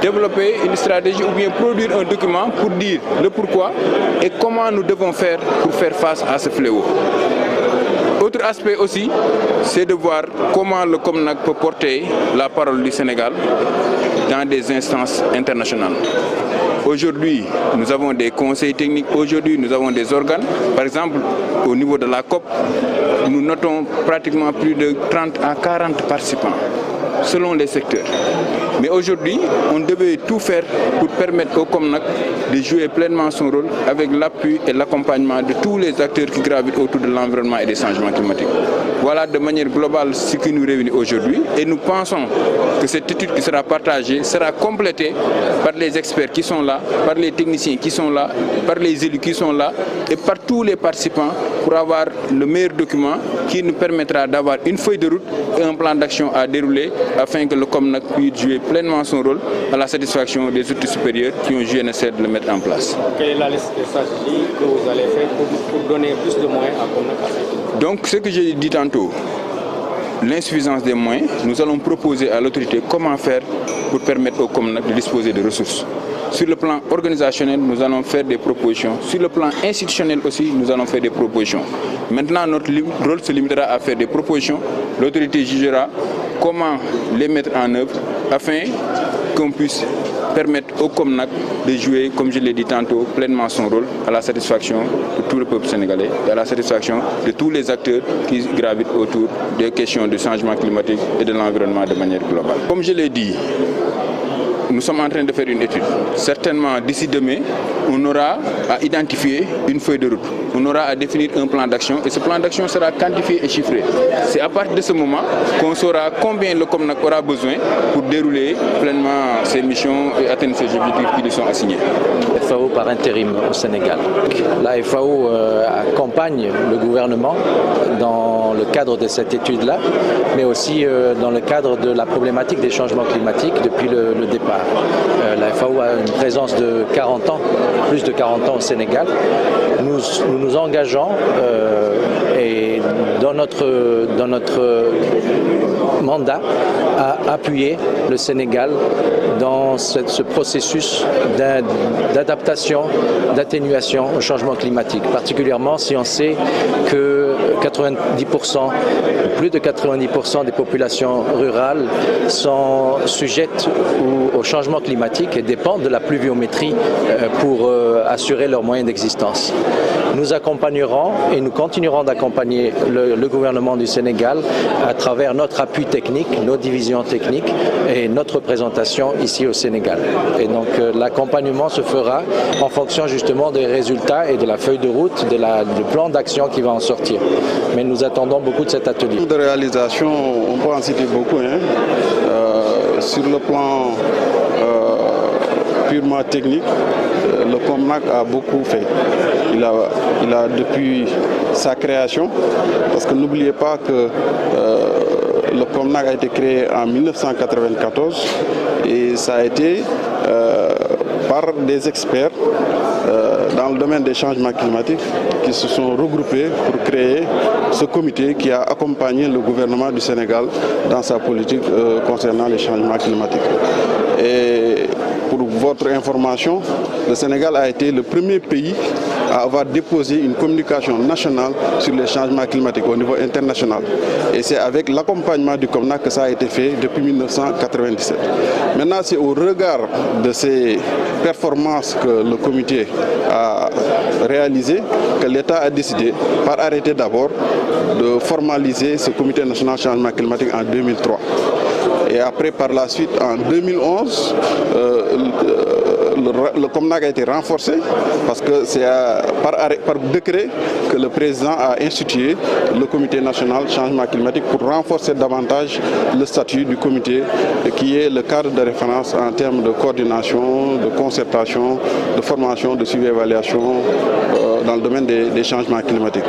développer une stratégie ou bien produire un document pour dire le pourquoi et comment nous devons faire pour faire face à ce fléau. Autre aspect aussi, c'est de voir comment le COMNAC peut porter la parole du Sénégal dans des instances internationales. Aujourd'hui, nous avons des conseils techniques, aujourd'hui nous avons des organes. Par exemple, au niveau de la COP, nous notons pratiquement plus de 30 à 40 participants, selon les secteurs. Mais aujourd'hui, on devait tout faire pour permettre au COMNAC de jouer pleinement son rôle avec l'appui et l'accompagnement de tous les acteurs qui gravitent autour de l'environnement et des changements climatiques. Voilà de manière globale ce qui nous réunit aujourd'hui et nous pensons que cette étude qui sera partagée sera complétée par les experts qui sont là, par les techniciens qui sont là, par les élus qui sont là et par tous les participants pour avoir le meilleur document qui nous permettra d'avoir une feuille de route et un plan d'action à dérouler afin que le COMNAC puisse jouer pleinement son rôle à la satisfaction des autorités supérieures qui ont jugé nécessaire de le mettre en place. Quelle est la liste des stratégies que vous allez faire pour donner plus de moyens à COMNAC? Donc ce que j'ai dit tantôt, l'insuffisance des moyens, nous allons proposer à l'autorité comment faire pour permettre au COMNAC de disposer de ressources. Sur le plan organisationnel, nous allons faire des propositions. Sur le plan institutionnel aussi, nous allons faire des propositions. Maintenant, notre rôle se limitera à faire des propositions. L'autorité jugera comment les mettre en œuvre afin qu'on puisse permettre au COMNAC de jouer, comme je l'ai dit tantôt, pleinement son rôle à la satisfaction de tout le peuple sénégalais et à la satisfaction de tous les acteurs qui gravitent autour des questions de changement climatique et de l'environnement de manière globale. Comme je l'ai dit, nous sommes en train de faire une étude. Certainement, d'ici demain, on aura à identifier une feuille de route. On aura à définir un plan d'action et ce plan d'action sera quantifié et chiffré. C'est à partir de ce moment qu'on saura combien le COMNAC aura besoin pour dérouler pleinement ses missions et atteindre ses objectifs qui lui sont assignés. La FAO par intérim au Sénégal. La FAO accompagne le gouvernement dans le cadre de cette étude-là, mais aussi dans le cadre de la problématique des changements climatiques depuis le départ. La FAO a une présence de 40 ans, plus de 40 ans au Sénégal. Nous nous engageons et dans notre mandat à appuyer le Sénégal dans ce processus d'adaptation, d'atténuation au changement climatique, particulièrement si on sait que 90%, plus de 90% des populations rurales sont sujettes au changement climatique et dépendent de la pluviométrie pour assurer leurs moyens d'existence. Nous accompagnerons et nous continuerons d'accompagner le gouvernement du Sénégal à travers notre appui technique, nos divisions techniques et notre présentation ici au Sénégal. Et donc l'accompagnement se fera en fonction justement des résultats et de la feuille de route, du plan d'action qui va en sortir. Mais nous attendons beaucoup de cet atelier. De réalisation, on peut en citer beaucoup. Sur le plan purement technique, le COMNAC a beaucoup fait. Il a depuis sa création, parce que n'oubliez pas que le COMNAC a été créé en 1994 et ça a été par des experts dans le domaine des changements climatiques qui se sont regroupés pour créer ce comité qui a accompagné le gouvernement du Sénégal dans sa politique concernant les changements climatiques. Et pour votre information, le Sénégal a été le premier pays à avoir déposé une communication nationale sur les changements climatiques au niveau international. Et c'est avec l'accompagnement du COMNAC que ça a été fait depuis 1997. Maintenant, c'est au regard de ces performances que le comité a réalisées que l'État a décidé, par arrêté d'abord, de formaliser ce comité national changement climatique en 2003. Et après, par la suite, en 2011, le COMNAC a été renforcé parce que c'est par décret que le président a institué le comité national changement climatique pour renforcer davantage le statut du comité qui est le cadre de référence en termes de coordination, de concertation, de formation, de suivi et évaluation dans le domaine des changements climatiques.